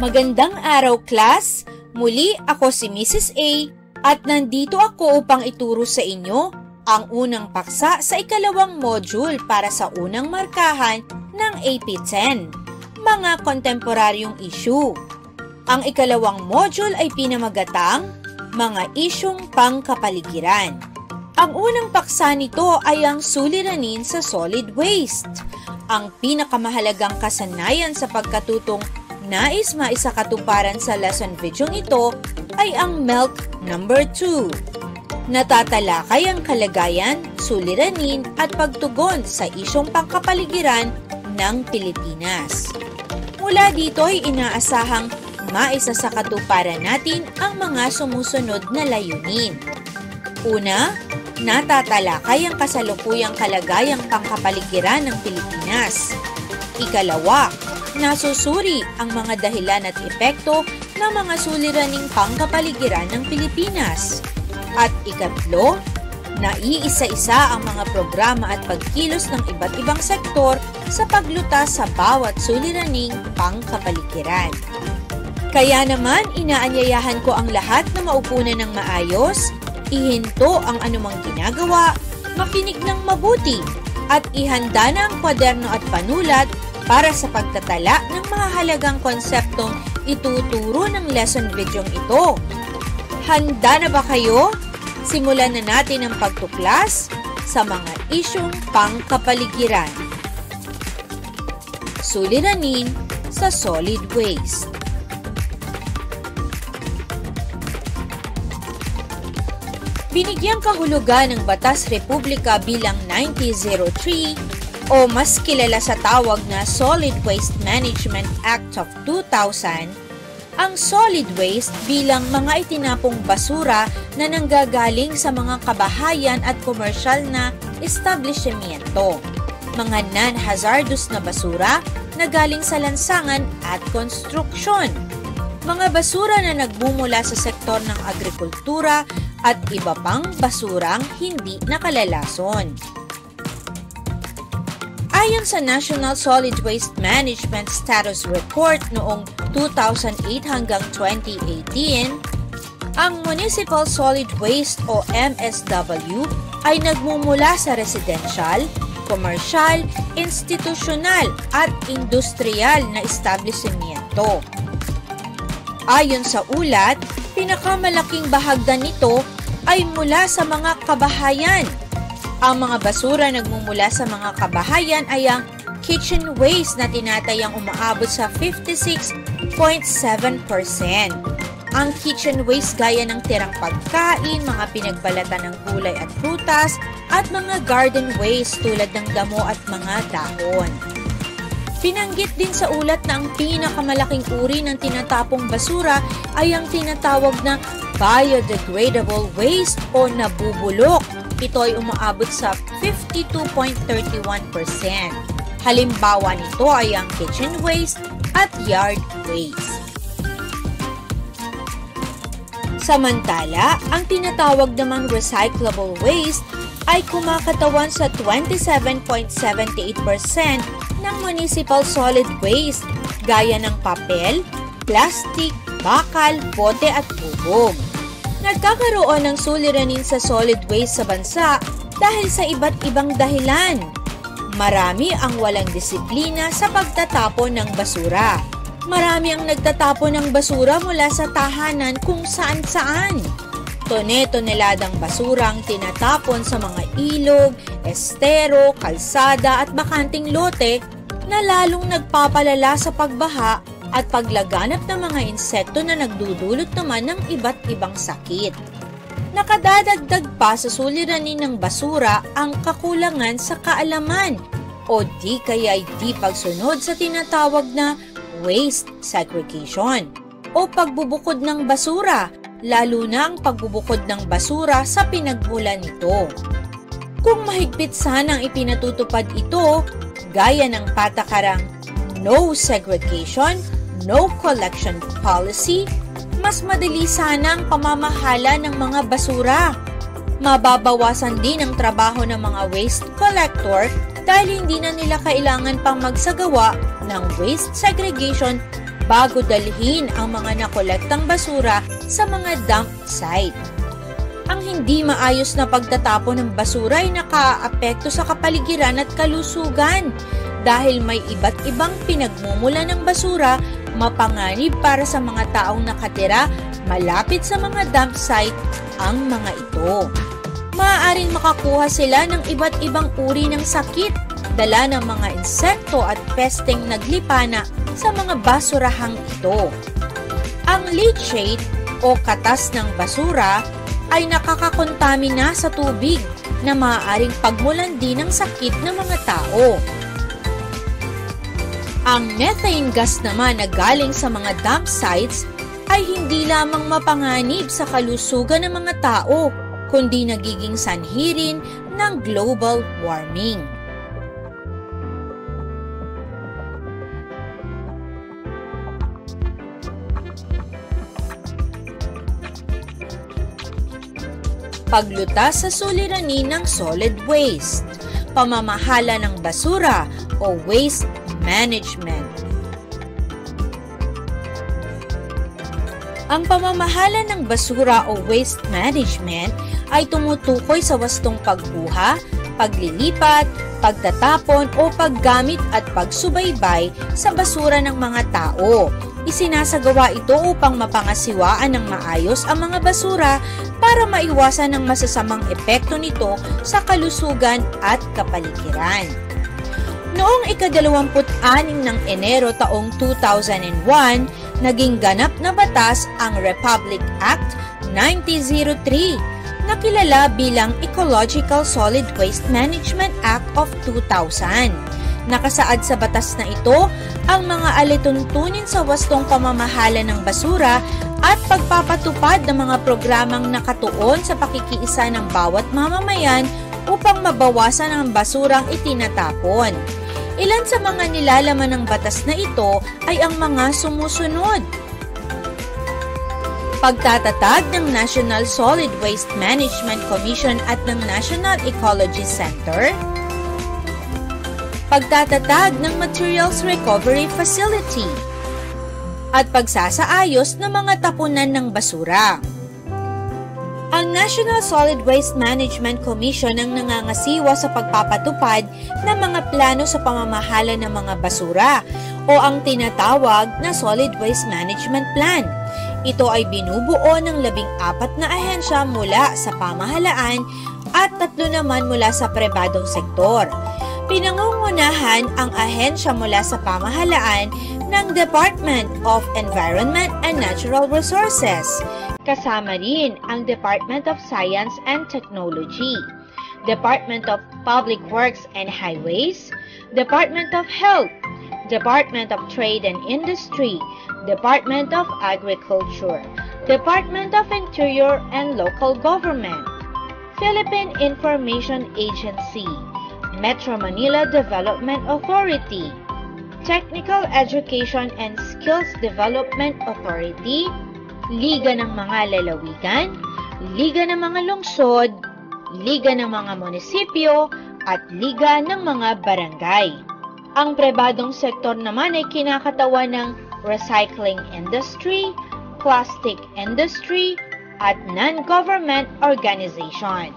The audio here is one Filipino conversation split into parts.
Magandang araw, class! Muli ako si Mrs. A at nandito ako upang ituro sa inyo ang unang paksa sa ikalawang module para sa unang markahan ng AP10, mga kontemporaryong issue. Ang ikalawang module ay pinamagatang mga isyung pangkapaligiran. Ang unang paksa nito ay ang suliranin sa solid waste. Ang pinakamahalagang kasanayan sa pagkatutong nais maisakatuparan sa lesson video ito ay ang MELC number 2. Natatalakay ang kalagayan, suliranin at pagtugon sa isyong pangkapaligiran ng Pilipinas. Mula dito ay inaasahang maisasakatuparan natin ang mga sumusunod na layunin. Una, natatalakay ang kasalukuyang kalagayang pangkapaligiran ng Pilipinas. Ikalawa, nasusuri ang mga dahilan at epekto ng mga suliraning pangkapaligiran ng Pilipinas. At ikatlo, naiisa-isa ang mga programa at pagkilos ng iba't ibang sektor sa paglutas sa bawat suliraning pangkapaligiran. Kaya naman, inaanyayahan ko ang lahat na maupo na ng maayos, ihinto ang anumang ginagawa, makinig ng mabuti, at ihanda na ang kwaderno at panulat para sa pagtatala ng mga halagang konseptong ituturo ng lesson video ito. Handa na ba kayo? Simulan na natin ang pagtuklas sa mga isyung pangkapaligiran. Suliranin sa solid waste. Binigyang kahulugan ng Batas Republika bilang 9003 o mas kilala sa tawag na Solid Waste Management Act of 2000, ang solid waste bilang mga itinapong basura na nanggagaling sa mga kabahayan at komersyal na establishmento, mga non-hazardous na basura na galing sa lansangan at konstruksyon, mga basura na nagmumula sa sektor ng agrikultura at iba pang basurang hindi nakalalason. Ayon sa National Solid Waste Management Status Report noong 2008 hanggang 2018, ang Municipal Solid Waste o MSW ay nagmumula sa residential, komersyal, institusyonal at industrial na establishmento. Ayon sa ulat, pinakamalaking bahagdan nito ay mula sa mga kabahayan. Ang mga basura nagmumula sa mga kabahayan ay ang kitchen waste na tinatayang umaabot sa 56.7%. Ang kitchen waste gaya ng tirang pagkain, mga pinagbalatan ng gulay at prutas, at mga garden waste tulad ng damo at mga dahon. Pinanggit din sa ulat na ang pinakamalaking uri ng tinatapong basura ay ang tinatawag na biodegradable waste o nabubulok. Ito ay umaabot sa 52.31%. Halimbawa nito ay ang kitchen waste at yard waste. Samantala, ang tinatawag namang recyclable waste ay kumakatawan sa 27.78% ng municipal solid waste gaya ng papel, plastic, bakal, bote at bubog. Nagkakaroon ng suliranin sa solid waste sa bansa dahil sa iba't ibang dahilan. Marami ang walang disiplina sa pagtatapon ng basura. Marami ang nagtatapon ng basura mula sa tahanan kung saan-saan. Tone-toneladang basura ang tinatapon sa mga ilog, estero, kalsada at bakanting lote na lalong nagpapalala sa pagbaha at paglaganap ng mga insekto na nagdudulot naman ng iba't ibang sakit. Nakadadagdag pa sa suliranin ng basura ang kakulangan sa kaalaman o di kaya'y di pagsunod sa tinatawag na waste segregation o pagbubukod ng basura, lalo na ang pagbubukod ng basura sa pinagmulan nito. Kung mahigpit sanang ipinatutupad ito, gaya ng patakarang no segregation, no collection policy, mas madali sana ang pamamahala ng mga basura. Mababawasan din ang trabaho ng mga waste collector dahil hindi na nila kailangan pang magsagawa ng waste segregation bago dalhin ang mga nakolektang basura sa mga dump site. Ang hindi maayos na pagtatapon ng basura ay nakaapekto sa kapaligiran at kalusugan dahil may iba't ibang pinagmumula ng basura, mapanganib para sa mga taong nakatira malapit sa mga dump site ang mga ito. Maaaring makakuha sila ng iba't ibang uri ng sakit, dala ng mga insekto at pesteng naglipana sa mga basurahang ito. Ang leachate o katas ng basura ay nakakakontamina sa tubig na maaaring pagmulan din ng sakit ng mga tao. Ang methane gas naman na galing sa mga dump sites ay hindi lamang mapanganib sa kalusugan ng mga tao, kundi nagiging sanhi rin ng global warming. Paglutas sa suliranin ng solid waste, pamamahala ng basura o waste management. Ang pamamahala ng basura o waste management ay tumutukoy sa wastong pagkuha, paglilipat, pagtatapon o paggamit at pagsubaybay sa basura ng mga tao. Isinasagawa ito upang mapangasiwaan ng maayos ang mga basura para maiwasan ang masasamang epekto nito sa kalusugan at kapaligiran. Noong ika-26 ng Enero taong 2001, naging ganap na batas ang Republic Act 9003 na kilala bilang Ecological Solid Waste Management Act of 2000. Nakasaad sa batas na ito ang mga alituntunin sa wastong pamamahala ng basura at pagpapatupad ng mga programang nakatuon sa pakikiisa ng bawat mamamayan upang mabawasan ang basurang itinatapon. Ilan sa mga nilalaman ng batas na ito ay ang mga sumusunod. Pagtatatag ng National Solid Waste Management Commission at ng National Ecology Center, pagtatatag ng Materials Recovery Facility, at pagsasaayos ng mga tapunan ng basura. Ang National Solid Waste Management Commission ang nangangasiwa sa pagpapatupad ng mga plano sa pamamahala ng mga basura o ang tinatawag na Solid Waste Management Plan. Ito ay binubuo ng 14 na ahensya mula sa pamahalaan at 3 naman mula sa pribadong sektor. Pinangungunahan ang ahensya mula sa pamahalaan ng Department of Environment and Natural Resources. Kasama rin ang Department of Science and Technology, Department of Public Works and Highways, Department of Health, Department of Trade and Industry, Department of Agriculture, Department of Interior and Local Government, Philippine Information Agency, Metro Manila Development Authority, Technical Education and Skills Development Authority, Liga ng mga Lalawigan, Liga ng mga Lungsod, Liga ng mga Munisipyo, at Liga ng mga Barangay. Ang pribadong sektor naman ay kinakatawan ng recycling industry, plastic industry, at non-government organization.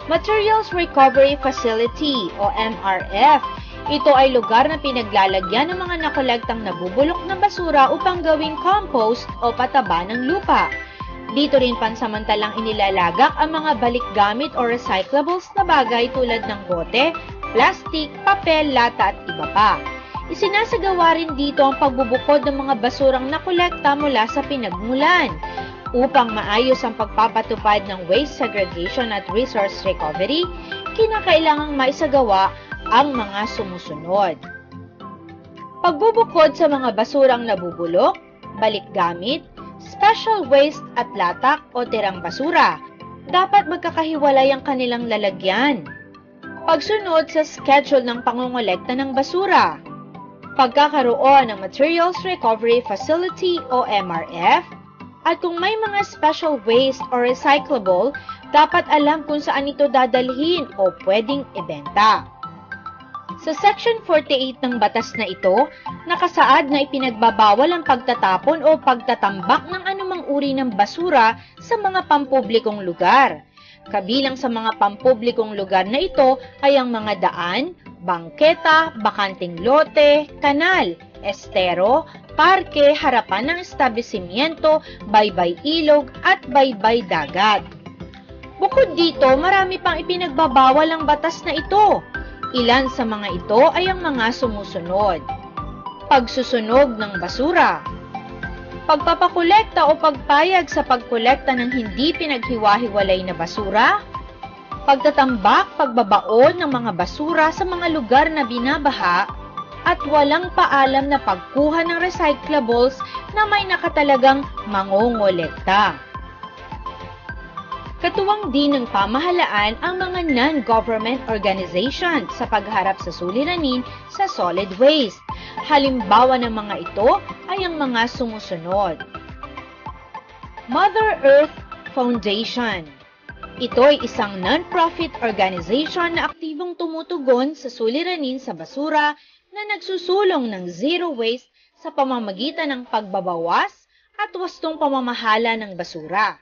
Materials Recovery Facility o MRF. Ito ay lugar na pinaglalagyan ng mga nakolektang nabubulok na basura upang gawing compost o pataba ng lupa. Dito rin pansamantalang inilalagak ang mga balik gamit o recyclables na bagay tulad ng bote, plastic, papel, lata at iba pa. Isinasagawa rin dito ang pagbubukod ng mga basurang nakolekta mula sa pinagmulan. Upang maayos ang pagpapatupad ng waste segregation at resource recovery, kinakailangang maisagawa ang mga sumusunod. Pagbubukod sa mga basurang nabubulok, balik gamit, special waste at latak o tirang basura. Dapat magkakahiwalay ang kanilang lalagyan. Pagsunod sa schedule ng pangongolekta ng basura. Pagkakaroon ng Materials Recovery Facility o MRF. At kung may mga special waste or recyclable, dapat alam kung saan ito dadalhin o pwedeng ibenta. Sa Section 48 ng batas na ito, nakasaad na ipinagbabawal ang pagtatapon o pagtatambak ng anumang uri ng basura sa mga pampublikong lugar. Kabilang sa mga pampublikong lugar na ito ay ang mga daan, bangketa, bakanting lote, kanal, estero, parke, harapan ng establishmento, baybay ilog at baybay dagat. Bukod dito, marami pang ipinagbabawal ang batas na ito. Ilan sa mga ito ay ang mga sumusunod. Pagsusunog ng basura. Pagpapakolekta o pagpayag sa pagkolekta ng hindi pinaghiwa-hiwalay na basura. Pagtatambak, pagbabaon ng mga basura sa mga lugar na binabaha. At walang paalam na pagkuha ng recyclables na may nakatalagang mangongolekta. Katuwang din ng pamahalaan ang mga non-government organization sa pagharap sa suliranin sa solid waste. Halimbawa ng mga ito ay ang mga sumusunod. Mother Earth Foundation. Ito ay isang non-profit organization na aktibong tumutugon sa suliranin sa basura na nagsusulong ng zero waste sa pamamagitan ng pagbabawas at wastong pamamahala ng basura.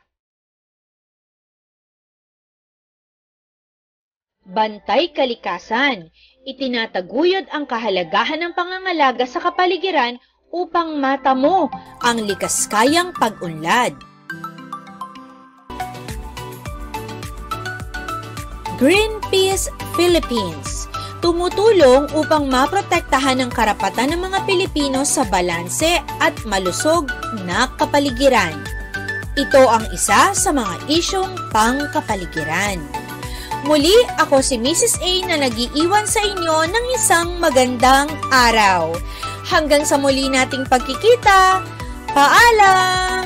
Bantay kalikasan. Itinataguyod ang kahalagahan ng pangangalaga sa kapaligiran upang matamo ang likaskayang pag-unlad. Greenpeace Philippines. Tumutulong upang maprotektahan ang karapatan ng mga Pilipino sa balanse at malusog na kapaligiran. Ito ang isa sa mga isyong pangkapaligiran. Muli, ako si Mrs. A na nag-iiwan sa inyo ng isang magandang araw. Hanggang sa muli nating pagkikita, paalam!